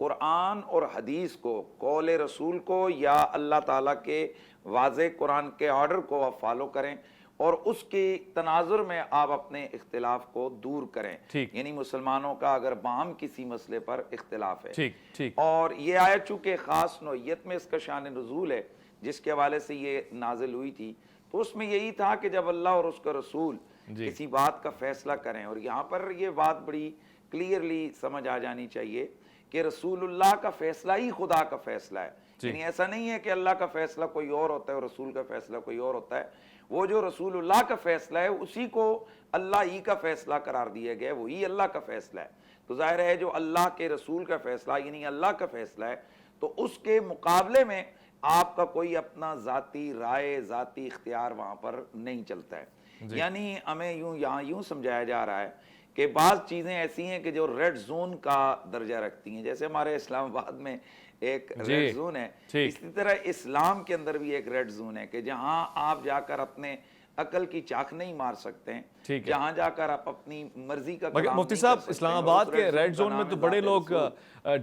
قرآن اور حدیث کو، قول رسول کو یا اللہ تعالیٰ کے واضح قرآن کے آرڈر کو آپ فالو کریں اور اس کے تناظر میں آپ اپنے اختلاف کو دور کریں. یعنی مسلمانوں کا اگر باہم کسی مسئلے پر اختلاف ہے، اور یہ آیت چونکہ خاص نوعیت میں اس کا شان نزول ہے جس کے حوالے سے یہ نازل ہوئی تھی، تو اس میں یہی تھا کہ جب اللہ اور اس کا رسول کسی بات کا فیصلہ کریں، اور یہاں پر یہ بات بڑی کلیئرلی سمجھ آ جانی چاہیے کہ رسول اللہ کا فیصلہ ہی خدا کا فیصلہ ہے. یعنی ایسا نہیں ہے کہ اللہ کا فیصلہ کوئی اور ہوتا ہے اور رسول کا فیصلہ کوئی اور ہوتا ہے. وہ جو رسول اللہ کا فیصلہ ہے اسی کو اللہ ہی کا فیصلہ قرار دیا گیا ہے، وہی اللہ کا فیصلہ ہے. تو ظاہر ہے جو اللہ کے رسول کا فیصلہ یعنی اللہ کا فیصلہ ہے، تو اس کے مقابلے میں آپ کا کوئی اپنا ذاتی رائے، ذاتی اختیار وہاں پر نہیں چلتا ہے. یعنی ہمیں یہاں یوں سمجھایا جا رہا ہے کہ بعض چیزیں ایسی ہیں کہ جو ریڈ زون کا درجہ رکھتی ہیں. جیسے ہمارے اسلام آباد میں ایک ریڈ زون ہے، اسی طرح اسلام کے اندر بھی ایک ریڈ زون ہے کہ جہاں آپ جا کر اپنے عقل کی چاک نہیں مار سکتے ہیں، جہاں جا کر آپ اپنی مرضی کا کلام مفتی صاحب اسلام آباد کے ریڈ زون میں تو بڑے لوگ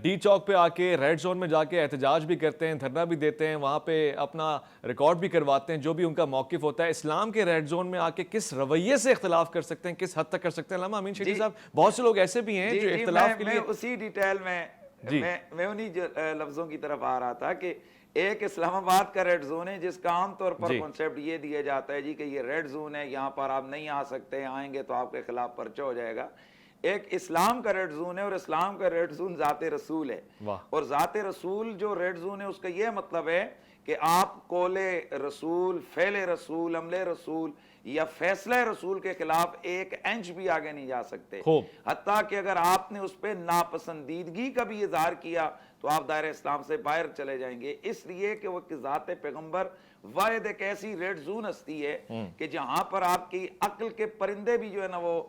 ڈی چوک پہ آ کے ریڈ زون میں جا کے احتجاج بھی کرتے ہیں، دھرنا بھی دیتے ہیں، وہاں پہ اپنا ریکارڈ بھی کرواتے ہیں جو بھی ان کا موقف ہوتا ہے. اسلام کے ریڈ زون میں آ کے کس رویے سے اختلاف کر سکتے ہیں، کس حد تک کر سکتے ہیں؟ علامہ امین شہیدی صاحب، بہت سے لوگ ایسے بھی ہیں جو اختلاف کے لیے اسی ڈیٹیل میں انہی لفظوں کی طرف آ رہا تھا کہ ایک اسلام آباد کا ریڈ زون ہے جس کا عام طور پر کنسیپٹ یہ دیا جاتا ہے جی کہ یہ ریڈ زون ہے، یہاں پر آپ نہیں آ سکتے، آئیں گے تو آپ کے خلاف پرچہ ہو جائے گا. ایک اسلام کا ریڈ زون ہے، اور اسلام کا ریڈ زون ذات رسول ہے. اور ذات رسول جو ریڈ زون ہے اس کا یہ مطلب ہے کہ آپ قول رسول، فعل رسول، عمل رسول یا فیصلہ رسول کے خلاف ایک انچ بھی آگے نہیں جا سکتے. حتیٰ کہ اگر آپ نے اس پہ ناپسندیدگی کا بھی اظہار کیا تو آپ دائرہ اسلام سے باہر چلے جائیں گے، اس لیے کہ وہ ذات پیغمبر واحد ایک ایسی ریڈ زون ہستی ہے کہ جہاں پر آپ کی عقل کے پرندے بھی جو ہے نا وہ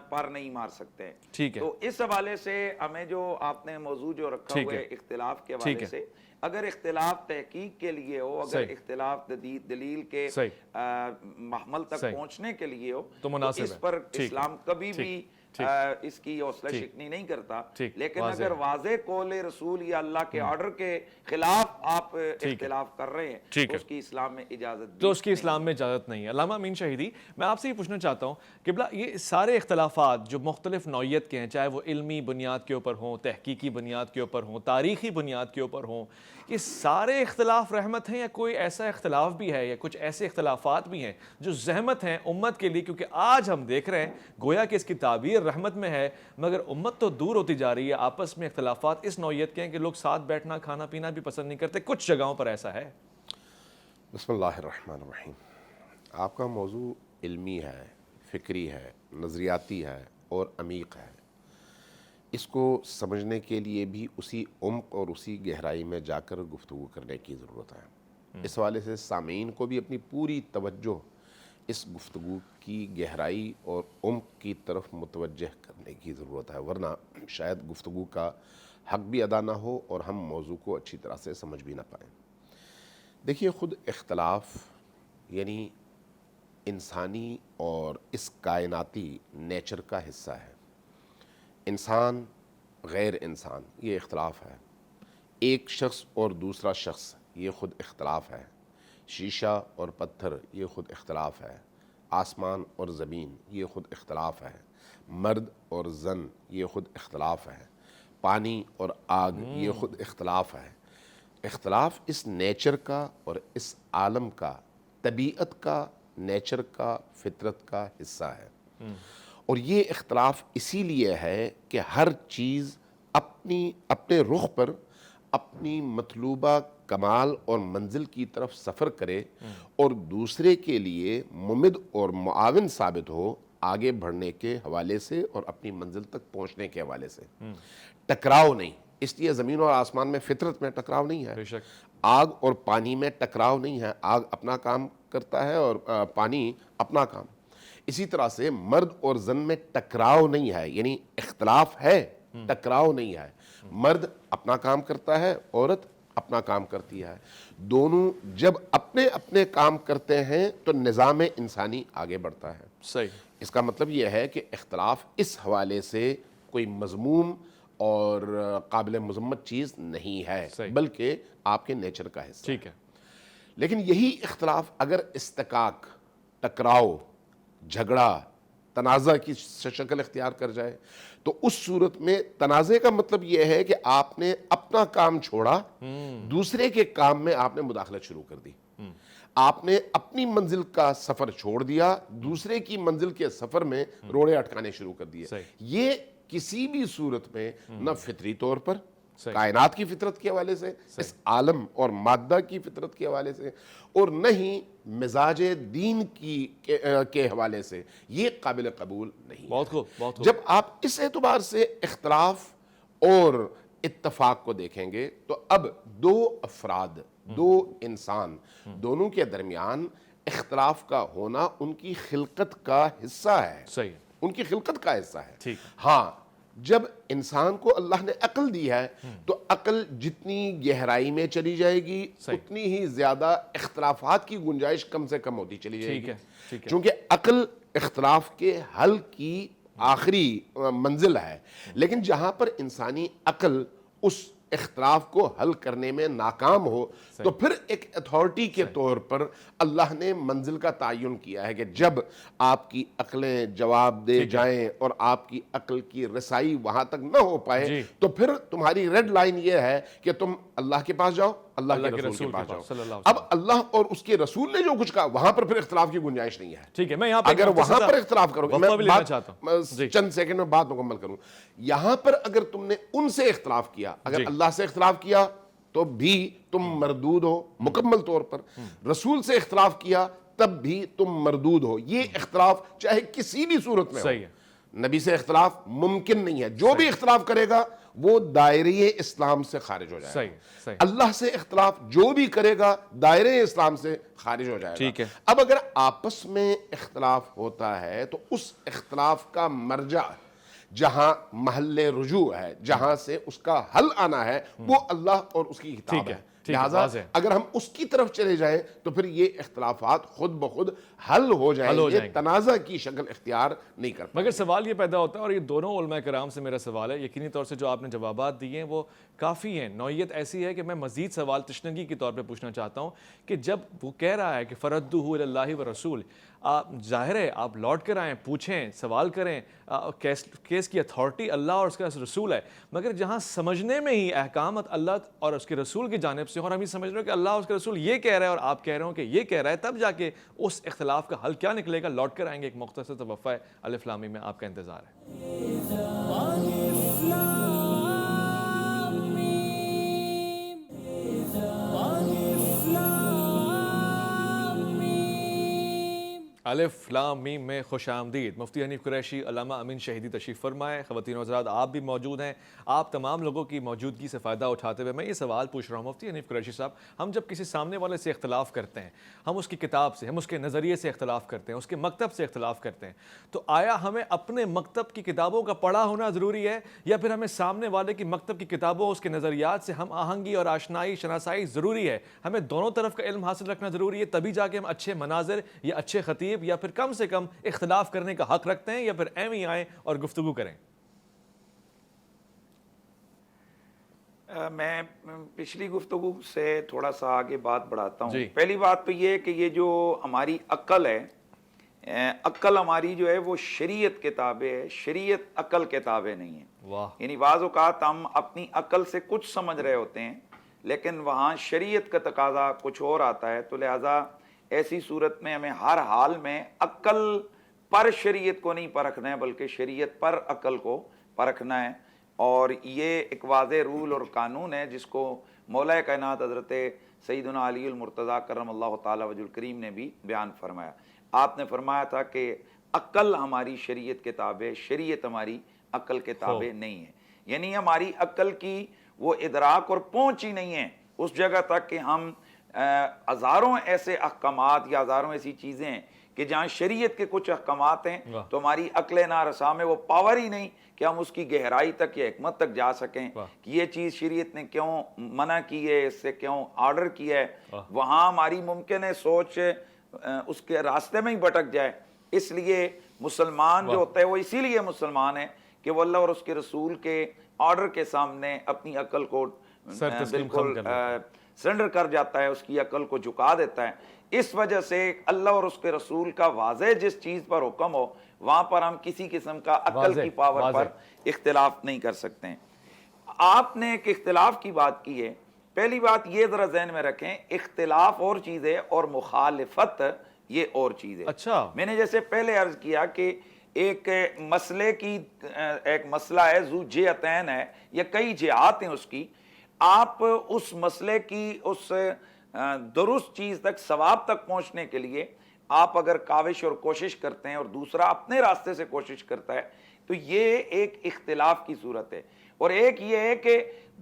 پر نہیں مار سکتے ہیں. تو اس حوالے سے ہمیں جو آپ نے موضوع جو رکھا ہوا ہے اختلاف کے حوالے سے، اگر اختلاف تحقیق کے لیے ہو، اگر اختلاف دلیل کے محمل تک پہنچنے کے لیے ہو، تو اس پر اسلام کبھی بھی اس کی حوصلہ شکنی نہیں کرتا. لیکن اگر واضح قول رسول یا اللہ کے آرڈر کے خلاف آپ اختلاف کر رہے ہیں تو اس کی اسلام میں اجازت نہیں ہے. علامہ امین شہیدی، میں آپ سے یہ پوچھنا چاہتا ہوں کہ یہ سارے اختلافات جو مختلف نوعیت کے ہیں، چاہے وہ علمی بنیاد کے اوپر ہوں، تحقیقی بنیاد کے اوپر ہوں، تاریخی بنیاد کے اوپر ہوں، یہ سارے اختلاف رحمت ہیں یا کوئی ایسا اختلاف بھی ہے یا کچھ ایسے اختلافات بھی ہیں جو زحمت ہیں امت کے لیے؟ کیونکہ آج ہم دیکھ رہے ہیں گویا کہ اس کی تعبیر رحمت میں ہے، مگر امت تو دور ہوتی جا رہی ہے. آپس میں اختلافات اس نوعیت کے ہیں کہ لوگ ساتھ بیٹھنا، کھانا پینا بھی پسند نہیں کرتے. کچھ جگہوں پر ایسا ہے. بسم اللہ الرحمن الرحیم. آپ کا موضوع علمی ہے، فکری ہے، نظریاتی ہے اور عمیق ہے. اس کو سمجھنے کے لیے بھی اسی عمق اور اسی گہرائی میں جا کر گفتگو کرنے کی ضرورت ہے. اس حوالے سے سامعین کو بھی اپنی پوری توجہ اس گفتگو کی گہرائی اور عمق کی طرف متوجہ کرنے کی ضرورت ہے، ورنہ شاید گفتگو کا حق بھی ادا نہ ہو اور ہم موضوع کو اچھی طرح سے سمجھ بھی نہ پائیں. دیکھیے، خود اختلاف یعنی انسانی اور اس کائناتی نیچر کا حصہ ہے. انسان غیر انسان، یہ اختلاف ہے. ایک شخص اور دوسرا شخص، یہ خود اختلاف ہے. شیشہ اور پتھر، یہ خود اختلاف ہے. آسمان اور زمین، یہ خود اختلاف ہے. مرد اور زن، یہ خود اختلاف ہے. پانی اور آگ، یہ خود اختلاف ہے. اختلاف اس نیچر کا اور اس عالم کا، طبیعت کا، نیچر کا، فطرت کا حصہ ہے. اور یہ اختلاف اسی لیے ہے کہ ہر چیز اپنے رخ پر اپنی مطلوبہ کمال اور منزل کی طرف سفر کرے اور دوسرے کے لیے ممد اور معاون ثابت ہو آگے بڑھنے کے حوالے سے اور اپنی منزل تک پہنچنے کے حوالے سے. ٹکراؤ نہیں. اس لیے زمین اور آسمان میں، فطرت میں ٹکراؤ نہیں ہے. آگ اور پانی میں ٹکراؤ نہیں ہے. آگ اپنا کام کرتا ہے اور پانی اپنا کام. اسی طرح سے مرد اور زن میں ٹکراؤ نہیں ہے، یعنی اختلاف ہے، ٹکراؤ نہیں ہے. مرد اپنا کام کرتا ہے، عورت اپنا کام کرتی ہے. دونوں جب اپنے اپنے کام کرتے ہیں تو نظام انسانی آگے بڑھتا ہے. صحیح. اس کا مطلب یہ ہے کہ اختلاف اس حوالے سے کوئی مذموم اور قابل مذمت چیز نہیں ہے، صحیح۔ بلکہ آپ کے نیچر کا حصہ ہے۔ ٹھیک ہے، لیکن یہی اختلاف اگر استقاق، ٹکراؤ، جھگڑا، تنازع کی شکل اختیار کر جائے تو اس صورت میں تنازع کا مطلب یہ ہے کہ آپ نے اپنا کام چھوڑا، دوسرے کے کام میں آپ نے مداخلت شروع کر دی، آپ نے اپنی منزل کا سفر چھوڑ دیا، دوسرے کی منزل کے سفر میں روڑے اٹکانے شروع کر دیے۔ صحیح۔ یہ کسی بھی صورت میں نہ فطری طور پر، صحیح۔ کائنات کی فطرت کے حوالے سے، اس عالم اور مادہ کی فطرت کے حوالے سے، اور نہ ہی مزاج دین کے حوالے سے یہ قابل قبول نہیں ہے۔ بہت خوب، بہت خوب۔ جب آپ اس اعتبار سے اختلاف اور اتفاق کو دیکھیں گے تو اب دو افراد، دو انسان، دونوں کے درمیان اختلاف کا ہونا ان کی خلقت کا حصہ ہے، صحیح ہے، ان کی خلقت کا حصہ ہے۔ ٹھیک۔ ہاں، جب انسان کو اللہ نے عقل دی ہے تو عقل جتنی گہرائی میں چلی جائے گی اتنی ہی زیادہ اختلافات کی گنجائش کم سے کم ہوتی چلی جائے ٹھیک گی، ہے، ٹھیک ہے۔ چونکہ عقل اختلاف کے حل کی آخری منزل ہے۔ لیکن جہاں پر انسانی عقل اس اختلاف کو حل کرنے میں ناکام ہو تو پھر ایک اتھارٹی کے طور پر اللہ نے منزل کا تعین کیا ہے کہ جب آپ کی عقلیں جواب دے جائیں اور آپ کی عقل کی رسائی وہاں تک نہ ہو پائے تو پھر تمہاری ریڈ لائن یہ ہے کہ تم اللہ کے پاس جاؤ، اللہ کے رسول کے پاس جاؤ۔ صلی اللہ علیہ اب اللہ اور اس کے رسول نے جو کچھ کہا وہاں پر پھر اختلاف کی گنجائش نہیں ہے۔ ٹھیک ہے، میں یہاں پر اگر وہاں پر اختلاف کرو گے، میں چند سیکنڈ میں بات مکمل کروں، یہاں پر اگر تم نے ان سے اختلاف کیا، اگر اللہ سے اختلاف کیا تو بھی تم مردود ہو مکمل طور پر، رسول سے اختلاف کیا تب بھی تم مردود ہو۔ یہ اختلاف چاہے کسی بھی صورت میں ہو، صحیح ہے۔ نبی سے اختلاف ممکن نہیں ہے۔ جو بھی اختلاف کرے گا وہ دائرے اسلام سے خارج ہو جائے گا۔ صحیح، صحیح۔ اللہ سے اختلاف جو بھی کرے گا دائرے اسلام سے خارج ہو جائے گا۔ ٹھیک ہے۔ اب اگر آپس میں اختلاف ہوتا ہے تو اس اختلاف کا مرجع، جہاں محل رجوع ہے، جہاں سے اس کا حل آنا ہے، وہ اللہ اور اس کی کتاب ہے۔ لہٰذا اگر ہم اس کی طرف چلے جائیں تو پھر یہ اختلافات خود بخود حل ہو جائیں گے، تنازع کی شکل اختیار نہیں کر پائیں۔ مگر سوال یہ پیدا ہوتا ہے، اور یہ دونوں علماء کرام سے میرا سوال ہے، یقینی طور سے جو آپ نے جوابات دیے ہیں وہ کافی ہیں، نوعیت ایسی ہے کہ میں مزید سوال تشنگی کے طور پہ پوچھنا چاہتا ہوں کہ جب وہ کہہ رہا ہے کہ فردوہ الی اللہ و رسول، ظاہر ہے آپ لوٹ کر آئیں، پوچھیں، سوال کریں، کیس کی اتھارٹی اللہ اور اس کا رسول ہے، مگر جہاں سمجھنے میں ہی احکامات اللہ اور اس کے رسول کی جانب سے، اور ہم یہ سمجھ رہے ہیں کہ اللہ اور اس کے رسول یہ کہہ رہے ہیں اور آپ کہہ رہے ہوں کہ یہ کہہ رہا ہے، تب جا کے اس اختلاف کا حل کیا نکلے گا۔ لوٹ کر آئیں گے، ایک مختصر توقفہ ہے، الف لام میم میں آپ کا انتظار ہے۔ الف لام میم میں خوش آمدید۔ مفتی حنیف قریشی، علامہ امین شہیدی تشریف فرمائے، خواتین و حضرات آپ بھی موجود ہیں۔ آپ تمام لوگوں کی موجودگی سے فائدہ اٹھاتے ہوئے میں یہ سوال پوچھ رہا ہوں مفتی حنیف قریشی صاحب، ہم جب کسی سامنے والے سے اختلاف کرتے ہیں، ہم اس کی کتاب سے، ہم اس کے نظریے سے اختلاف کرتے ہیں، اس کے مکتب سے اختلاف کرتے ہیں، تو آیا ہمیں اپنے مکتب کی کتابوں کا پڑھا ہونا ضروری ہے، یا پھر ہمیں سامنے والے کی مکتب کی کتابوں، اس کے نظریات سے ہم آہنگی اور آشنائی، شناسائی ضروری ہے؟ ہمیں دونوں طرف کا علم حاصل رکھنا ضروری ہے، تبھی جا کے ہم اچھے مناظر یا اچھے خطیب یا پھر کم سے کم اختلاف کرنے کا حق رکھتے ہیں، یا پھر ایم ہی آئیں اور گفتگو کریں؟ میں پچھلی گفتگو سے تھوڑا سا آگے بات بڑھاتا ہوں۔ پہلی بات تو یہ ہے کہ یہ جو ہماری عقل ہے، عقل ہماری جو ہے وہ شریعت کے تابع ہے، شریعت عقل کے تابع نہیں ہے۔ یعنی بعض اوقات ہم اپنی عقل سے کچھ سمجھ رہے ہوتے ہیں لیکن وہاں شریعت کا تقاضا کچھ اور آتا ہے، تو لہٰذا ایسی صورت میں ہمیں ہر حال میں عقل پر شریعت کو نہیں پرکھنا ہے بلکہ شریعت پر عقل کو پرکھنا ہے، اور یہ ایک واضح رول اور قانون ہے جس کو مولا کائنات حضرت سیدنا علی المرتضیٰ کرم اللہ تعالی وجہ الکریم نے بھی بیان فرمایا۔ آپ نے فرمایا تھا کہ عقل ہماری شریعت کے تابع، شریعت ہماری عقل کے تابع نہیں ہے، یعنی ہماری عقل کی وہ ادراک اور پہنچ ہی نہیں ہے اس جگہ تک کہ ہم ہزاروں ایسے احکامات یا ہزاروں ایسی چیزیں ہیں کہ جہاں شریعت کے کچھ احکامات ہیں تو ہماری عقل نارسا میں وہ پاور ہی نہیں کہ ہم اس کی گہرائی تک یا حکمت تک جا سکیں کہ یہ چیز شریعت نے کیوں منع کی ہے، اس سے کیوں آرڈر کیا ہے۔ وہاں ہماری ممکن ہے سوچ اس کے راستے میں ہی بھٹک جائے۔ اس لیے مسلمان جو ہوتا ہے وہ اسی لیے مسلمان ہے کہ وہ اللہ اور اس کے رسول کے آرڈر کے سامنے اپنی عقل کو بالکل سرنڈر کر جاتا ہے، اس کی عقل کو جھکا دیتا ہے. اس وجہ سے اللہ اور اس کے رسول کا واضح جس چیز پر حکم ہو وہاں پر ہم کسی قسم کا عقل کی پاور پر اختلاف نہیں کر سکتے ہیں. آپ نے ایک اختلاف کی بات کی ہے، پہلی بات یہ ذرا ذہن میں رکھیں، اختلاف اور چیز ہے اور مخالفت یہ اور چیز ہے. اچھا، میں نے جیسے پہلے عرض کیا کہ ایک مسئلے کی ایک مسئلہ ہے ذو جہتین ہے یا کئی جہات ہیں اس کی، آپ اس مسئلے کی اس درست چیز تک ثواب تک پہنچنے کے لیے آپ اگر کاوش اور کوشش کرتے ہیں اور دوسرا اپنے راستے سے کوشش کرتا ہے تو یہ ایک اختلاف کی صورت ہے. اور ایک یہ ہے کہ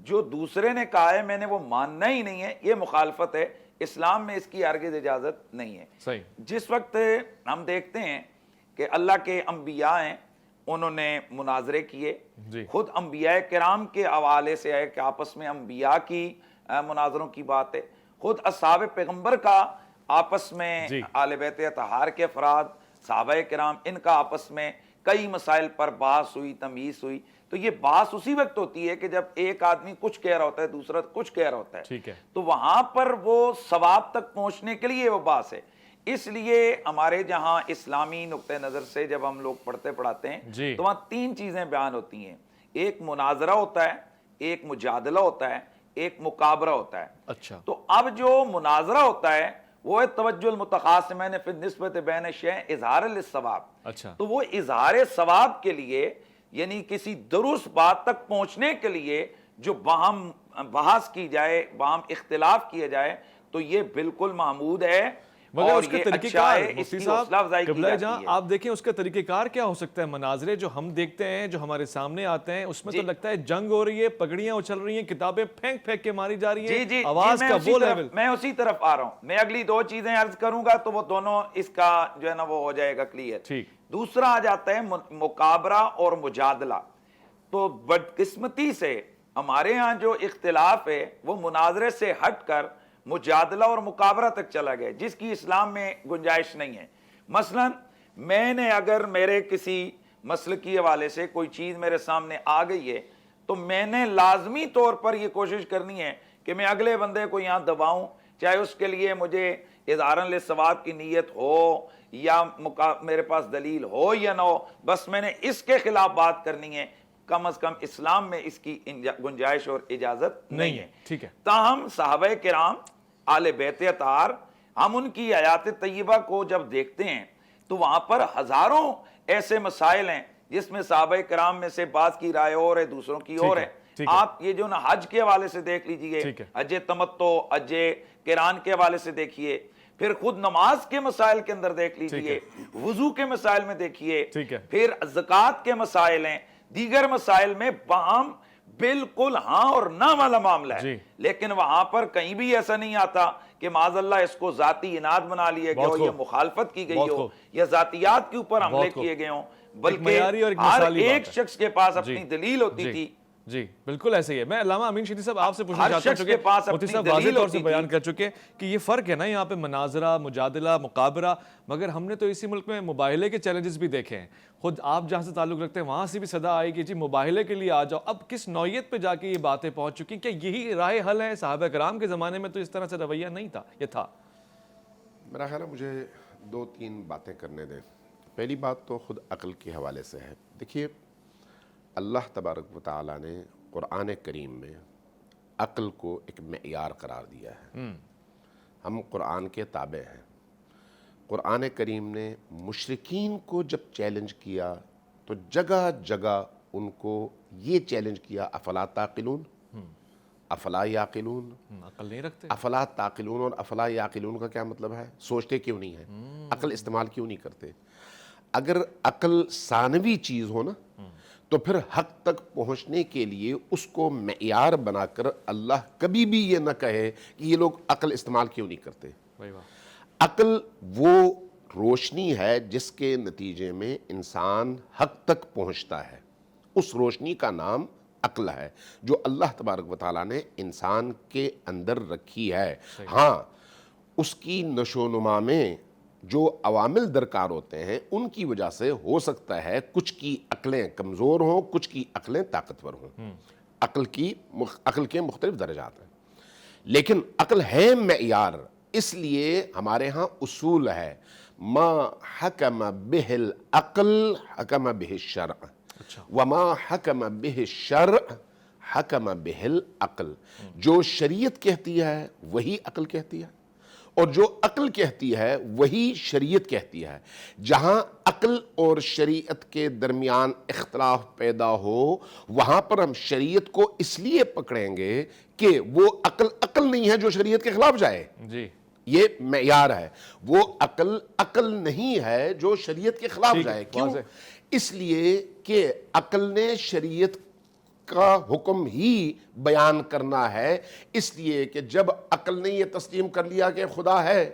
جو دوسرے نے کہا ہے میں نے وہ ماننا ہی نہیں ہے، یہ مخالفت ہے. اسلام میں اس کی ہرگز اجازت نہیں ہے. صحیح. جس وقت ہم دیکھتے ہیں کہ اللہ کے انبیاء ہیں، انہوں نے مناظرے کیے، خود انبیاء کرام کے حوالے سے ہے کہ آپس میں انبیاء کی مناظروں کی بات ہے، خود اصحاب پیغمبر کا آپس میں آل بیت اطہار کے افراد صحابہ کرام ان کا آپس میں کئی مسائل پر بحث ہوئی، تمیز ہوئی. تو یہ بحث اسی وقت ہوتی ہے کہ جب ایک آدمی کچھ کہہ رہا ہوتا ہے دوسرا کچھ کہہ رہا ہوتا ہے. تو وہاں پر وہ ثواب تک پہنچنے کے لیے وہ بحث ہے. اس لیے ہمارے جہاں اسلامی نقطہ نظر سے جب ہم لوگ پڑھتے پڑھاتے ہیں تو وہاں تین چیزیں بیان ہوتی ہیں، ایک مناظرہ ہوتا ہے، ایک مجادلہ ہوتا ہے، ایک مقابرہ ہوتا ہے. اچھا. تو اب جو مناظرہ ہوتا ہے وہ ہے توجہ المتخاصمین فی النسبۃ بین الشیء اظہار للثواب. اچھا. تو وہ اظہار ثواب کے لیے یعنی کسی درست بات تک پہنچنے کے لیے جو باہم بحث کی جائے، باہم اختلاف کیا جائے تو یہ بالکل محمود ہے. مگر اس کا طریقہ کار مفتی صاحب قبلہ جہاں آپ دیکھیں اس کا طریقہ کار کیا ہو سکتا ہے؟ مناظرے جو ہم دیکھتے ہیں جو ہمارے سامنے آتے ہیں اس میں تو لگتا ہے جنگ ہو رہی ہے، پگڑیاں اچھل رہی ہیں، کتابیں پھینک پھینک کے ماری جا رہی ہیں، آواز کا وہ لیول. میں اسی طرف آ رہا ہوں. میں اگلی دو چیزیں عرض کروں گا تو وہ دونوں اس کا جو ہے نا وہ ہو جائے گا کلیئر. ٹھیک. دوسرا آ جاتا ہے مقابرہ اور مجادلہ. تو بدقسمتی سے ہمارے ہاں جو اختلاف ہے وہ مناظرے سے ہٹ کر مجادلہ اور مقابرہ تک چلا گیا جس کی اسلام میں گنجائش نہیں ہے. مثلا میں نے اگر میرے کسی مسئلے کی حوالے سے کوئی چیز میرے سامنے آ گئی ہے تو میں نے لازمی طور پر یہ کوشش کرنی ہے کہ میں اگلے بندے کو یہاں دباؤں، چاہے اس کے لیے مجھے اظہارً للثواب کی نیت ہو یا میرے پاس دلیل ہو یا نہ ہو، بس میں نے اس کے خلاف بات کرنی ہے. کم از کم اسلام میں اس کی گنجائش اور اجازت نہیں ہے. ٹھیک ہے. تاہم صحابہ کرام آل بیت اطہار ہم ان کی حیات طیبہ کو جب دیکھتے ہیں تو وہاں پر ہزاروں ایسے مسائل ہیں جس میں صحابہ کرام میں سے بعض کی رائے اور ہے، دوسروں کی اور ہے. آپ یہ جو نا حج کے حوالے سے دیکھ لیجئے، حج تمتع، حج قران کے حوالے سے دیکھیے، پھر خود نماز کے مسائل کے اندر دیکھ لیجئے، وضو کے مسائل میں دیکھیے، پھر زکوٰۃ کے مسائل ہیں، دیگر مسائل میں باہم بالکل ہاں اور نہ والا معاملہ ہے. لیکن وہاں پر کہیں بھی ایسا نہیں آتا کہ معاذ اللہ اس کو ذاتی اناد بنا لیا گیا ہو یا مخالفت کی گئی ہو یا ذاتیات کے اوپر حملے کیے گئے ہوں، بلکہ ہر ایک شخص کے پاس اپنی دلیل ہوتی تھی. جی بالکل ایسے ہی ہے. میں علامہ امین شیخی صاحب آپ سے پوچھنا چاہتا ہوں، چونکہ مفتی صاحب واضح طور سے بیان کر چکے کہ یہ فرق ہے نا یہاں پہ مناظرہ، مجادلہ، مقابرہ، مگر ہم نے تو اسی ملک میں مباہلے کے چیلنجز بھی دیکھے ہیں. خود آپ جہاں سے تعلق رکھتے ہیں وہاں سے بھی صدا آئی کہ جی مباہلے کے لیے آ جاؤ. اب کس نوعیت پہ جا کے یہ باتیں پہنچ چکی کہ یہی راہ حل ہے؟ صحابہ کرام کے زمانے میں تو اس طرح سے رویہ نہیں تھا، یہ تھا. میرا خیال ہے مجھے دو تین باتیں کرنے دیں. پہلی بات تو خود عقل کے حوالے سے ہے. دیکھیے اللہ تبارک و تعالیٰ نے قرآن کریم میں عقل کو ایک معیار قرار دیا ہے. ہم قرآن کے تابع ہیں. قرآن کریم نے مشرکین کو جب چیلنج کیا تو جگہ جگہ ان کو یہ چیلنج کیا افلا تعقلون، افلا یعقلون، عقل نہیں رکھتے. افلا تعقلون اور افلا یعقلون کا کیا مطلب ہے؟ سوچتے کیوں نہیں ہیں، عقل استعمال کیوں نہیں کرتے. اگر عقل ثانوی چیز ہو نا تو پھر حق تک پہنچنے کے لیے اس کو معیار بنا کر اللہ کبھی بھی یہ نہ کہے کہ یہ لوگ عقل استعمال کیوں نہیں کرتے. عقل وہ روشنی ہے جس کے نتیجے میں انسان حق تک پہنچتا ہے. اس روشنی کا نام عقل ہے جو اللہ تبارک و تعالیٰ نے انسان کے اندر رکھی ہے. ہاں اس کی نشو و نما میں جو عوامل درکار ہوتے ہیں ان کی وجہ سے ہو سکتا ہے کچھ کی عقلیں کمزور ہوں، کچھ کی عقلیں طاقتور ہوں. عقل کے مختلف درجات ہیں، لیکن عقل ہے معیار. اس لیے ہمارے ہاں اصول ہے ما حکم بہ العقل حکم بہ الشرع وما حکم بہ الشرع حکم بہ العقل. جو شریعت کہتی ہے وہی عقل کہتی ہے، اور جو عقل کہتی ہے وہی شریعت کہتی ہے. جہاں عقل اور شریعت کے درمیان اختلاف پیدا ہو وہاں پر ہم شریعت کو اس لیے پکڑیں گے کہ وہ عقل نہیں ہے جو شریعت کے خلاف جائے. جی یہ معیار ہے. وہ عقل نہیں ہے جو شریعت کے خلاف جائے. کیوں؟ اس لیے کہ عقل نے شریعت کا حکم ہی بیان کرنا ہے. اس لیے کہ جب عقل نے یہ تسلیم کر لیا کہ خدا ہے،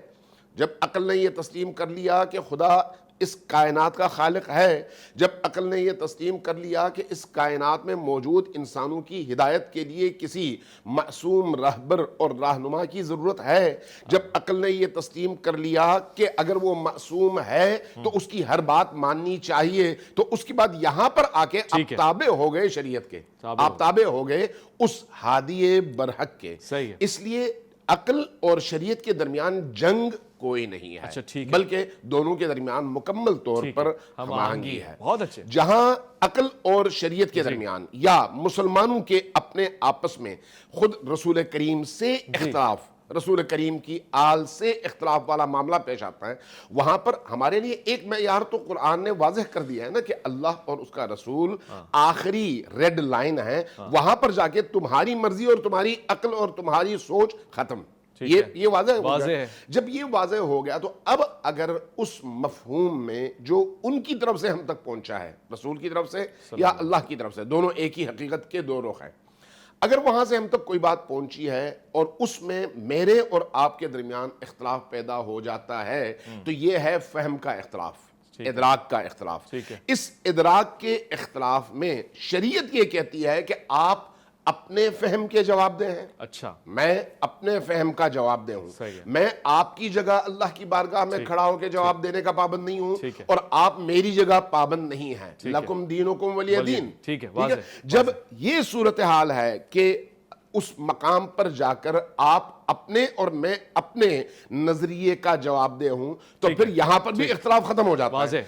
جب عقل نے یہ تسلیم کر لیا کہ خدا اس کائنات کا خالق ہے، جب عقل نے یہ تسلیم کر لیا کہ اس کائنات میں موجود انسانوں کی ہدایت کے لیے کسی معصوم رہبر اور رہنما کی ضرورت ہے، جب عقل نے یہ تسلیم کر لیا کہ اگر وہ معصوم ہے تو اس کی ہر بات ماننی چاہیے، تو اس کے بعد یہاں پر آ کے آپ تابع ہو گئے شریعت کے، آپ تابع ہو گئے اس ہادی برحق کے. اس لیے عقل اور شریعت کے درمیان جنگ کوئی نہیں ہے، بلکہ دونوں کے درمیان مکمل طور پر ہم آہنگی ہے. بہت اچھے. جہاں عقل اور شریعت کے درمیان یا مسلمانوں کے اپنے آپس میں خود رسول کریم سے اختلاف، رسول کریم کی آل سے اختلاف والا معاملہ پیش آتا ہے، وہاں پر ہمارے لیے ایک معیار تو قرآن نے واضح کر دیا ہے نا کہ اللہ اور اس کا رسول آخری ریڈ لائن ہے. وہاں پر جا کے تمہاری مرضی اور تمہاری عقل اور تمہاری سوچ ختم. یہ واضح ہے. جب یہ واضح ہو گیا تو اب اگر اس مفہوم میں جو ان کی طرف سے ہم تک پہنچا ہے، رسول کی طرف سے یا اللہ کی طرف سے، دونوں ایک ہی حقیقت کے دو رخ ہیں، اگر وہاں سے ہم تک کوئی بات پہنچی ہے اور اس میں میرے اور آپ کے درمیان اختلاف پیدا ہو جاتا ہے تو یہ ہے فہم کا اختلاف، ادراک کا اختلاف. اس ادراک کے اختلاف میں شریعت یہ کہتی ہے کہ آپ اپنے فہم کے جواب دیں ہیں. اچھا، میں اپنے فہم کا جواب دے ہوں. میں آپ کی جگہ اللہ کی بارگاہ میں کھڑا ہو کے جواب دینے کا پابند نہیں ہوں اور آپ میری جگہ پابند نہیں ہیں. لکم دینکم ولی دین. ٹھیک ہے. جب یہ صورتحال ہے کہ اس مقام پر جا کر آپ اپنے اور میں اپنے نظریے کا جواب دے ہوں تو پھر یہاں پر بھی اختلاف ختم ہو جاتا ہے.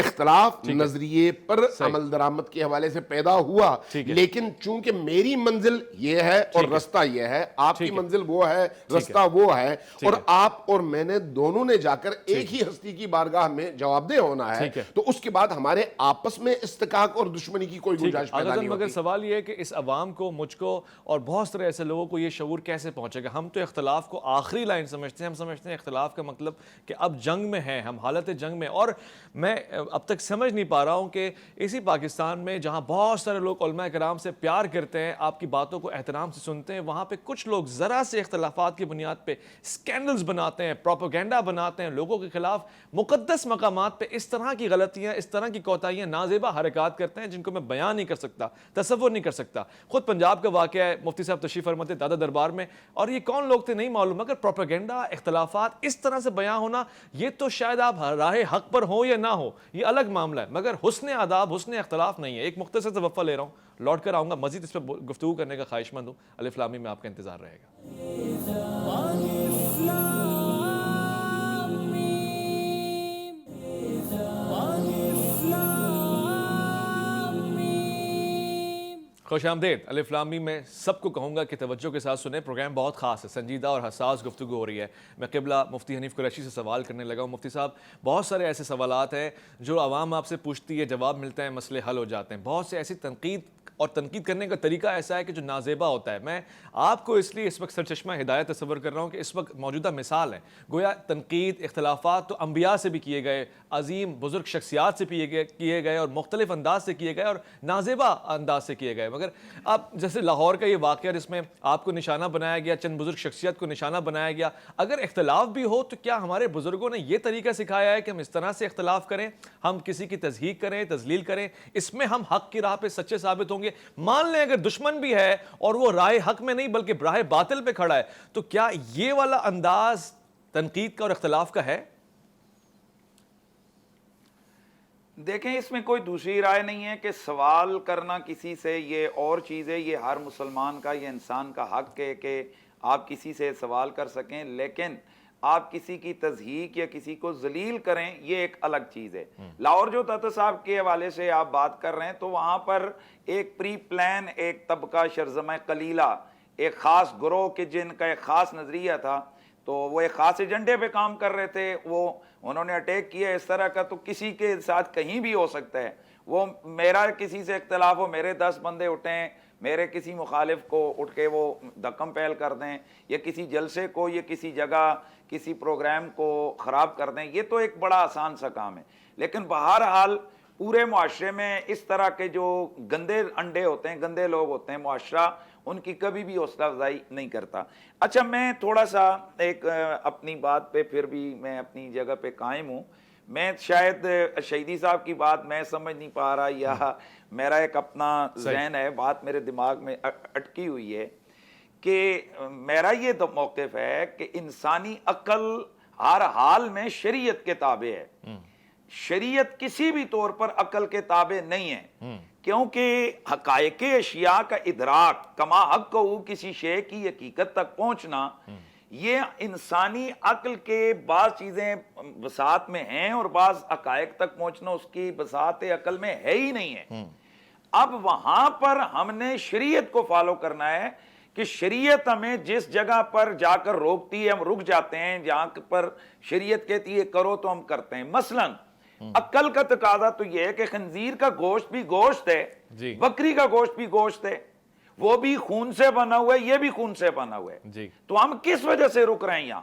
اختلاف نظریے پر عمل درآمد کے حوالے سے پیدا ہوا، لیکن چونکہ میری منزل یہ ہے اور رستہ یہ ہے، آپ کی منزل وہ ہے، رستہ وہ ہے، اور آپ اور میں نے دونوں نے جا کر ایک ہی ہستی کی بارگاہ میں جواب دہ ہونا ہے، تو اس کے بعد ہمارے آپس میں استقاق اور دشمنی کی کوئی گنجائش پیدا نہیں ہوتی. مگر سوال یہ ہے کہ اس عوام کو، مجھ کو اور بہت سارے ایسے لوگوں کو یہ شعور کیسے پہنچے گا؟ ہم تو اختلاف کو آخری لائن سمجھتے ہیں، ہم سمجھتے ہیں اختلاف کا مطلب کہ اب جنگ میں ہیں، ہم حالت جنگ میں. اور میں اب تک سمجھ نہیں پا رہا ہوں کہ اسی پاکستان میں جہاں بہت سارے لوگ علماء کرام سے پیار کرتے ہیں، آپ کی باتوں کو احترام سے سنتے ہیں، وہاں پہ کچھ لوگ ذرا سے اختلافات کی بنیاد پہ سکینڈلز بناتے ہیں، پروپیگنڈا بناتے ہیں، لوگوں کے خلاف مقدس مقامات پہ اس طرح کی غلطیاں، اس طرح کی کوتاہیاں، نازیبا حرکات کرتے ہیں جن کو میں بیان نہیں کر سکتا، تصور نہیں کر سکتا. خود پنجاب کا واقعہ ہے، مفتی صاحب تشریف فرما تھے دادا دربار میں، اور یہ کون لوگ تھے نہیں معلوم، مگر پروپیگنڈا، اختلافات اس طرح سے بیان ہونا، یہ تو شاید آپ راہ حق پر ہوں یا نہ ہو، یہ الگ معاملہ ہے، مگر حسن آداب، حسن اختلاف نہیں ہے. ایک مختصر سے وقفہ لے رہا ہوں، لوٹ کر آؤں گا، مزید اس پہ گفتگو کرنے کا خواہش مند ہوں. الف لام میم میں آپ کا انتظار رہے گا. خوش آمدید. الف لام میم میں سب کو کہوں گا کہ توجہ کے ساتھ سنیں، پروگرام بہت خاص ہے، سنجیدہ اور حساس گفتگو ہو رہی ہے. میں قبلہ مفتی حنیف قریشی سے سوال کرنے لگا ہوں. مفتی صاحب، بہت سارے ایسے سوالات ہیں جو عوام آپ سے پوچھتی ہے، جواب ملتا ہے، مسئلے حل ہو جاتے ہیں. بہت سے ایسی تنقید کرنے کا طریقہ ایسا ہے کہ جو نازیبا ہوتا ہے. میں آپ کو اس لیے اس وقت سرچشمہ ہدایت تصور کر رہا ہوں کہ اس وقت موجودہ مثال ہے، گویا تنقید، اختلافات تو انبیاء سے بھی کیے گئے، عظیم بزرگ شخصیات سے کیے گئے اور مختلف انداز سے کیے گئے اور نازیبا انداز سے کیے گئے. مگر اب جیسے لاہور کا یہ واقعہ جس میں آپ کو نشانہ بنایا گیا، چند بزرگ شخصیت کو نشانہ بنایا گیا، اگر اختلاف بھی ہو تو کیا ہمارے بزرگوں نے یہ طریقہ سکھایا ہے کہ ہم اس طرح سے اختلاف کریں، ہم کسی کی تضحیق کریں، تذلیل کریں، اس میں ہم حق کی راہ پہ سچے ثابت ہوں گے؟ مان لیں اگر دشمن بھی ہے اور وہ راہ حق میں نہیں بلکہ راہ باطل پہ کھڑا ہے، تو کیا یہ والا انداز تنقید کا اور اختلاف کا ہے؟ دیکھیں اس میں کوئی دوسری رائے نہیں ہے کہ سوال کرنا کسی سے یہ اور چیز ہے، یہ ہر مسلمان کا، یہ انسان کا حق ہے کہ آپ کسی سے سوال کر سکیں، لیکن آپ کسی کی تضحیق یا کسی کو ذلیل کریں یہ ایک الگ چیز ہے۔ لاہور جو تحت صاحب کے حوالے سے آپ بات کر رہے ہیں تو وہاں پر ایک پری پلان ایک طبقہ شرذمہ قلیلہ، ایک خاص گروہ کے جن کا ایک خاص نظریہ تھا، تو وہ ایک خاص ایجنڈے پہ کام کر رہے تھے، وہ انہوں نے اٹیک کیا اس طرح کا، تو کسی کے ساتھ کہیں بھی ہو سکتا ہے۔ وہ میرا کسی سے اختلاف ہو، میرے 10 بندے اٹھیں، میرے کسی مخالف کو اٹھ کے وہ دھکم پہل کر دیں، یا کسی جلسے کو یا کسی جگہ کسی پروگرام کو خراب کر دیں، یہ تو ایک بڑا آسان سا کام ہے۔ لیکن بہرحال پورے معاشرے میں اس طرح کے جو گندے انڈے ہوتے ہیں، گندے لوگ ہوتے ہیں، معاشرہ ان کی کبھی بھی حوصلہ افزائی نہیں کرتا۔ اچھا میں تھوڑا سا ایک اپنی بات پہ پھر بھی میں اپنی جگہ پہ قائم ہوں۔ میں شاید شہیدی صاحب کی بات میں سمجھ نہیں پا رہا، یا میرا ایک اپنا ذہن ہے، بات میرے دماغ میں اٹکی ہوئی ہے کہ میرا یہ موقف ہے کہ انسانی عقل ہر حال میں شریعت کے تابع ہے۔ شریعت کسی بھی طور پر عقل کے تابع نہیں ہے، کیونکہ حقائق اشیاء کا ادراک، کما حق کو کسی شے کی حقیقت تک پہنچنا، یہ انسانی عقل کے بعض چیزیں بساط میں ہیں اور بعض حقائق تک پہنچنا اس کی بساط عقل میں ہے ہی نہیں ہے۔ اب وہاں پر ہم نے شریعت کو فالو کرنا ہے کہ شریعت ہمیں جس جگہ پر جا کر روکتی ہے ہم رک جاتے ہیں، جہاں پر شریعت کہتی ہے کرو تو ہم کرتے ہیں۔ مثلاً عقل کا تقاضا تو یہ ہے کہ خنزیر کا گوشت بھی گوشت ہے، بکری کا گوشت بھی گوشت ہے، وہ بھی خون سے بنا ہوا ہے، یہ بھی خون سے بنا ہوا ہے، تو ہم کس وجہ سے رک رہے ہیں یہاں؟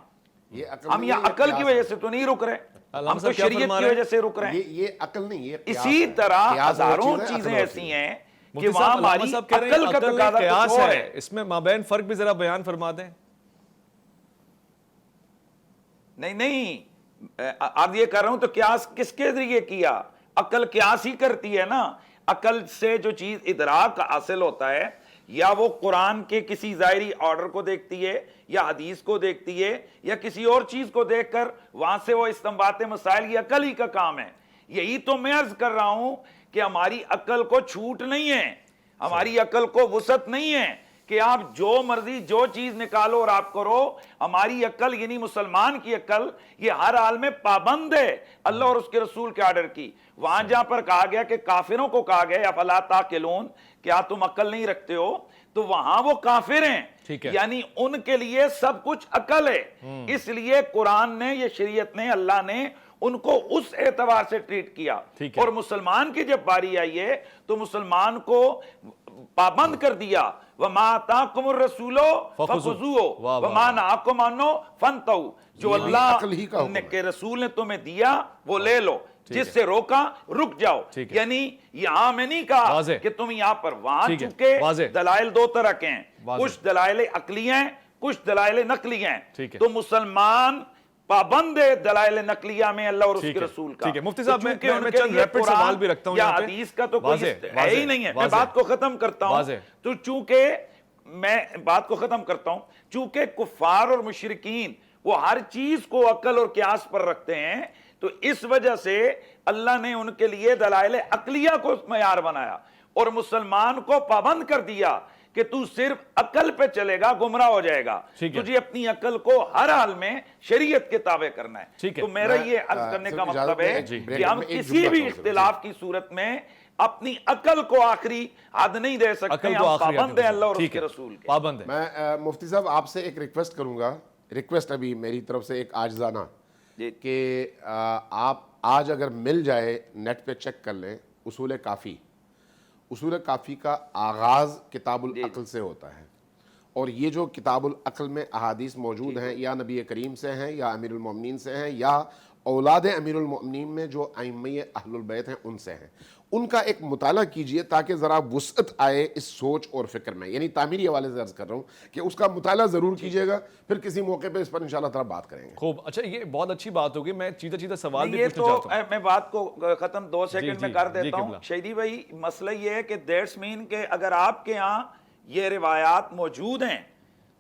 ہم یہاں عقل کی وجہ سے تو نہیں رک رہے، ہم تو شریعت کی وجہ سے رک رہے ہیں۔ یہ عقل نہیں، یہ اسی طرح ہزاروں چیزیں ایسی ہیں کہ وہاں ہماری عقل کا تقاضا کچھ اور ہے۔ اس میں مابین فرق بھی ذرا بیان فرما دیں۔ نہیں اب یہ کر رہا ہوں تو قیاس کس کے ذریعے کیا؟ عقل قیاس ہی کرتی ہے نا۔ عقل سے جو چیز ادراک حاصل ہوتا ہے، یا وہ قرآن کے کسی ظاہری آرڈر کو دیکھتی ہے، یا حدیث کو دیکھتی ہے، یا کسی اور چیز کو دیکھ کر وہاں سے وہ استنباط مسائل، یہ عقل ہی کا کام ہے۔ یہی تو میں عرض کر رہا ہوں کہ ہماری عقل کو چھوٹ نہیں ہے، ہماری عقل کو وسعت نہیں ہے کہ آپ جو مرضی جو چیز نکالو اور آپ کرو۔ ہماری عقل یعنی مسلمان کی عقل یہ ہر حال میں پابند ہے اللہ اور اس کے رسول کے آرڈر کی۔ وہاں جہاں پر کہا گیا کہ کافروں کو کہا گیا افلا تعقلون، کیا تم عقل نہیں رکھتے ہو، تو وہاں وہ کافر ہیں، یعنی ان کے لیے سب کچھ عقل ہے۔ اس لیے قرآن نے، یہ شریعت نے، اللہ نے ان کو اس اعتبار سے ٹریٹ کیا۔ اور مسلمان کی جب باری آئی ہے تو مسلمان کو پابند کر دیا، وَمَا آتَاكُمُ الرَّسُولُ فَخُذُوهُ وَمَا نَهَاكُمْ عَنْهُ فَانْتَهُوا، جو اللہ کے رسول نے تمہیں دیا وہ لے لو، جس سے روکا رک جاؤ۔ یعنی یہاں میں نہیں کہا کہ تم یہاں پر، وہاں چونکہ دلائل دو طرح کے ہیں، کچھ دلائل عقلی ہیں، کچھ دلائل نقلی ہیں، تو مسلمان پابند ہے دلائل نقلیہ میں اللہ اور اس کے رسول کا۔ مفتی صاحب میں چند ریپڈ سوال بھی رکھتا ہوں یا حدیث کا تو کوئی ہے ہی نہیں ہے۔ میں بات کو ختم کرتا ہوں، تو چونکہ میں بات کو ختم کرتا ہوں، چونکہ کفار اور مشرکین وہ ہر چیز کو عقل اور قیاس پر رکھتے ہیں، تو اس وجہ سے اللہ نے ان کے لیے دلائل عقلیہ کو معیار بنایا اور مسلمان کو پابند کر دیا کہ تو صرف عقل پہ چلے گا گمراہ ہو جائے گا، تجھے اپنی عقل کو ہر حال میں شریعت کے تابع کرنا ہے۔ تو میرا یہ عرض کرنے کا مطلب ہے کہ ہم کسی بھی اختلاف کی صورت میں اپنی عقل کو آخری حد نہیں دے سکتے، ہم پابند ہیں اللہ اور اس کے رسول کے۔ پابند ہیں۔ میں مفتی صاحب آپ سے ایک ریکویسٹ کروں گا، ریکویسٹ ابھی میری طرف سے ایک عاجزانہ، کہ آپ آج اگر مل جائے نیٹ پہ چیک کر لیں اصول کافی۔ اصول کافی کا آغاز کتاب العقل سے ہوتا ہے، اور یہ جو کتاب العقل میں احادیث موجود ہیں، یا نبی کریم سے ہیں، یا امیر المومنین سے ہیں، یا اولاد امیر المومنین میں جو ائمہ اہل البیت ہیں ان سے ہیں، ان کا ایک مطالعہ کیجئے تاکہ ذرا وسعت آئے اس سوچ اور فکر میں، یعنی تعمیری حوالے سے عرض کر رہا ہوں کہ اس کا مطالعہ ضرور کیجئے گا، پھر کسی موقع پہ اس پر انشاءاللہ تعالی بات کریں گے۔ خوب، اچھا یہ بہت اچھی بات ہوگی، میں چیزہ سوال بھی پوچھنا چاہتا ہوں۔ میں بات کو ختم 2 سیکنڈ میں کر دیتا ہوں۔ شہیدی بھائی مسئلہ یہ ہے کہ دیٹس مین کہ اگر آپ کے ہاں یہ روایات موجود ہیں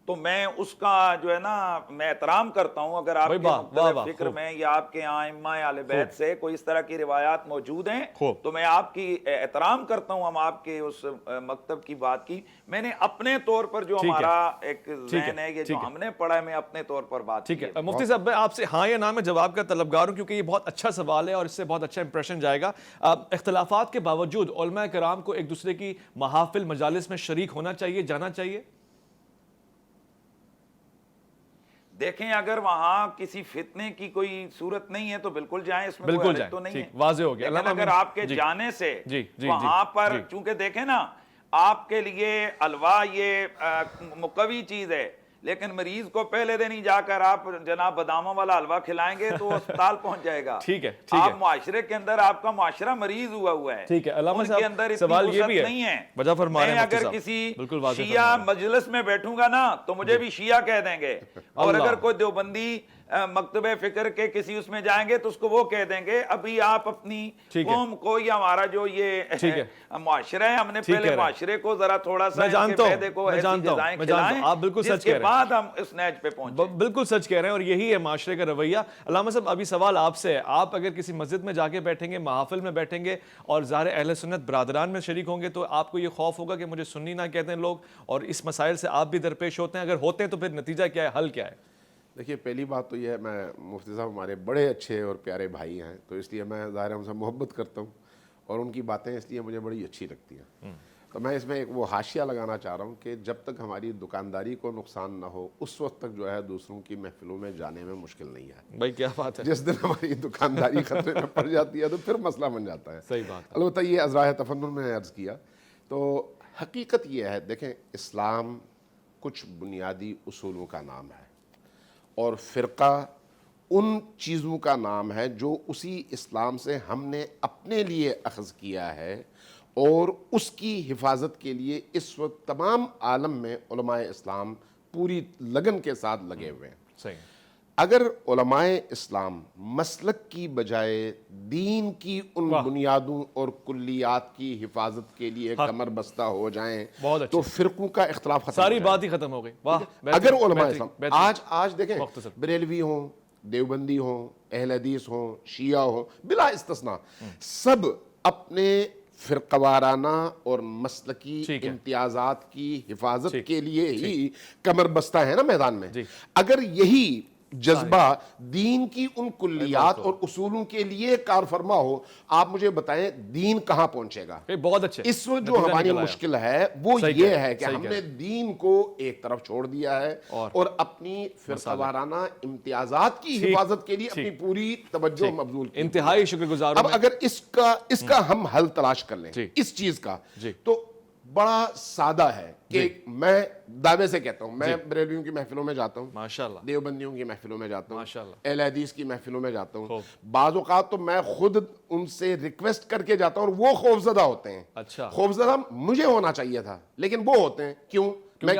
تو میں اس کا جو ہے نا میں احترام کرتا ہوں. اگر آپ کے مختلف فکر میں یا آپ کے یہاں ائمہ اہل بیت سے کوئی اس طرح کی روایات موجود ہیں تو میں آپ کی احترام کرتا ہوں. ہم آپ کے اس مکتب کی بات کی, میں نے اپنے طور پر جو ہمارا ایک ذہن ہے, یہ جو ہم نے پڑھا ہے, میں اپنے طور پر بات کی. ٹھیک ہے مفتی صاحب, میں آپ سے ہاں یا نہ میں جواب کا طلبگار ہوں, کیونکہ یہ بہت اچھا سوال ہے اور اس سے بہت اچھا امپریشن جائے گا. اختلافات کے باوجود علماء کرام کو ایک دوسرے کی محافل مجالس میں شریک ہونا چاہیے, جانا چاہیے؟ دیکھیں اگر وہاں کسی فتنے کی کوئی صورت نہیں ہے تو بالکل جائیں, اس میں بالکل کوئی حرج جائیں, تو نہیں ہے. واضح ہو گیا. لیکن اگر آپ کے جانے سے وہاں پر, چونکہ دیکھیں نا آپ کے لیے حلوہ یہ مقوی چیز ہے, لیکن مریض کو پہلے دن ہی جا کر آپ جناب باداموں والا حلوہ کھلائیں گے تو اسپتال پہنچ جائے گا. ٹھیک ہے, آپ معاشرے کے اندر, آپ کا معاشرہ مریض ہوا ہے, ٹھیک ہے. علامہ ان کے اندر صاحب سوال یہ بھی نہیں ہے. وجہ فرما رہے ہیں میں مفتی اگر صاحب, کسی شیعہ مجلس میں بیٹھوں گا نا تو مجھے بھی شیعہ کہہ دیں گے, اور اگر کوئی دیوبندی مکتب فکر کے کسی اس میں جائیں گے تو اس کو وہ کہہ دیں گے ابھی آپ اپنی قوم کو یا ہمارا جو یہ معاشرہ ہے, ہم نے پہلے معاشرے کو ذرا تھوڑا سا آپ بالکل سچ کہہ رہے ہیں, بعد ہم اس نیج پہ پہنچے. بالکل سچ کہہ رہے ہیں, اور یہی ہے معاشرے کا رویہ. علامہ صاحب ابھی سوال آپ سے ہے, آپ اگر کسی مسجد میں جا کے بیٹھیں گے, محافل میں بیٹھیں گے اور ظاہر اہل سنت برادران میں شریک ہوں گے, تو آپ کو یہ خوف ہوگا کہ مجھے سنی نہ کہتے ہیں لوگ, اور اس مسائل سے آپ بھی درپیش ہوتے ہیں؟ اگر ہوتے ہیں تو پھر نتیجہ کیا ہے, حل کیا ہے؟ دیکھیے پہلی بات تو یہ ہے, میں مفتی صاحب ہمارے بڑے اچھے اور پیارے بھائی ہیں, تو اس لیے میں ظاہر ان سے محبت کرتا ہوں اور ان کی باتیں اس لیے مجھے بڑی اچھی لگتی ہیں. تو میں اس میں ایک وہ حاشیہ لگانا چاہ رہا ہوں کہ جب تک ہماری دکانداری کو نقصان نہ ہو اس وقت تک جو ہے دوسروں کی محفلوں میں جانے میں مشکل نہیں ہے. بھائی کیا بات ہے, جس دن ہماری دکانداری خطرے میں پڑ جاتی ہے تو پھر مسئلہ بن جاتا ہے. صحیح بات. البتہ یہ ازراہ تفنن میں نے عرض کیا, تو حقیقت یہ ہے, دیکھیں اسلام کچھ بنیادی اصولوں کا نام ہے اور فرقہ ان چیزوں کا نام ہے جو اسی اسلام سے ہم نے اپنے لیے اخذ کیا ہے, اور اس کی حفاظت کے لیے اس وقت تمام عالم میں علماء اسلام پوری لگن کے ساتھ لگے ہوئے ہیں. صحیح. اگر علماء اسلام مسلک کی بجائے دین کی ان بنیادوں اور کلیات کی حفاظت کے لیے کمر بستہ ہو جائیں تو فرقوں کا اختلاف ختم, ساری بات ہی ختم ہو گئی. اگر علماء اسلام آج دیکھیں بریلوی ہوں, دیوبندی ہوں, اہل حدیث ہوں, شیعہ ہوں, بلا استثناء سب اپنے فرقہ وارانہ اور مسلکی امتیازات کی حفاظت کے لیے ہی کمر بستہ ہے نا میدان میں. اگر یہی جذبہ دین کی ان کلیات اور اصولوں کے لیے کار فرما ہو, آپ مجھے بتائیں دین کہاں پہنچے گا؟ بہت اچھے. اس وقت جو ہماری مشکل ہے وہ یہ ہے کہ ہم نے دین کو ایک طرف چھوڑ دیا ہے اور اپنی فرقہ وارانہ امتیازات کی حفاظت کے لیے اپنی پوری توجہ مبذول کی. انتہائی شکر گزار. اب اگر اس کا ہم حل تلاش کر لیں اس چیز کا, تو بڑا سادہ ہے کہ میں دعوے سے کہتا ہوں, میں بریلویوں کی محفلوں میں جاتا ہوں, ماشاءاللہ, دیوبندیوں کی محفلوں میں جاتا ہوں, ماشاءاللہ, اہل حدیث کی محفلوں میں جاتا ہوں. بعض اوقات تو میں خود ان سے ریکویسٹ کر کے جاتا ہوں اور وہ خوفزدہ ہوتے ہیں. اچھا, خوفزدہ مجھے ہونا چاہیے تھا لیکن وہ ہوتے ہیں. کیوں؟ میں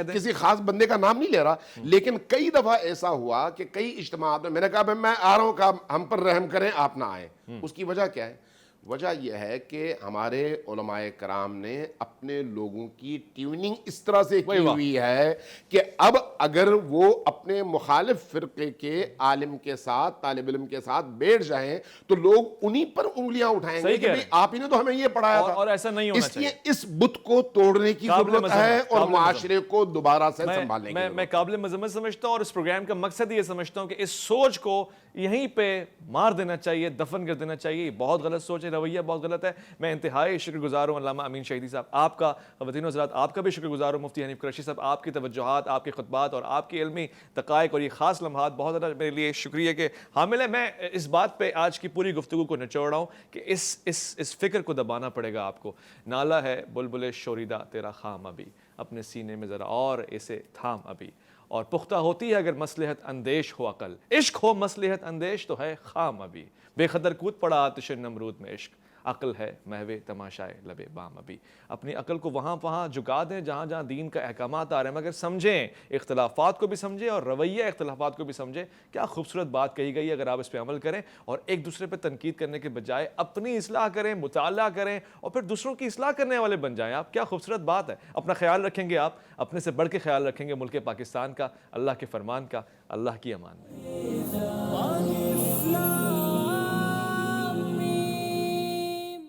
کسی خاص بندے کا نام نہیں لے رہا, لیکن کئی دفعہ ایسا ہوا کہ کئی اجتماعات میں نے کہا میں آ رہا ہوں, کہ ہم پر رحم کریں, آپ نہ آئیں. اس کی وجہ کیا ہے؟ وجہ یہ ہے کہ ہمارے علماء کرام نے اپنے لوگوں کی ٹیوننگ اس طرح سے کی ہوئی ہے کہ اب اگر وہ اپنے مخالف فرقے کے عالم کے ساتھ, طالب علم کے ساتھ بیٹھ جائیں تو لوگ انہی پر انگلیاں اٹھائیں گے کہ آپ ہی نے تو ہمیں یہ پڑھایا تھا. اور ایسا نہیں ہونا چاہیے. اس لیے اس بت کو توڑنے کی ضرورت ہے اور معاشرے کو دوبارہ سے سنبھالنے کی. میں قابل مذمت سمجھتا ہوں اور اس پروگرام کا مقصد یہ سمجھتا ہوں کہ اس سوچ کو یہیں پہ مار دینا چاہیے, دفن کر دینا چاہیے. یہ بہت غلط سوچ ہے, رویہ بہت غلط ہے. میں انتہائی شکر گزار ہوں علامہ امین شہیدی صاحب آپ کا, خواتین و حضرات آپ کا بھی شکر گزار ہوں مفتی حنیف قریشی صاحب, آپ کی توجہات, آپ کے خطبات اور آپ کی علمی دقائق اور یہ خاص لمحات بہت زیادہ میرے لیے شکریہ کے حامل ہے. میں اس بات پہ آج کی پوری گفتگو کو نچوڑ رہا ہوں کہ اس فکر کو دبانا پڑے گا آپ کو. نالا ہے بلبل شوریدہ تیرا خام ابھی, اپنے سینے میں ذرا اور اسے تھام ابھی, اور پختہ ہوتی ہے اگر مصلحت اندیش ہو عقل, عشق ہو مصلحت اندیش تو ہے خام ابھی, بے خطر کود پڑا آتش نمرود میں عشق, عقل ہے محو تماشائے لب بام ابھی. اپنی عقل کو وہاں جھکا دیں جہاں جہاں دین کا احکامات آ رہے ہیں، مگر سمجھیں، اختلافات کو بھی سمجھیں اور رویہ اختلافات کو بھی سمجھیں. کیا خوبصورت بات کہی گئی ہے، اگر آپ اس پہ عمل کریں اور ایک دوسرے پہ تنقید کرنے کے بجائے اپنی اصلاح کریں، مطالعہ کریں اور پھر دوسروں کی اصلاح کرنے والے بن جائیں آپ. کیا خوبصورت بات ہے. اپنا خیال رکھیں گے، آپ اپنے سے بڑھ کے خیال رکھیں گے ملک پاکستان کا، اللہ کے فرمان کا. اللہ کی امان میں.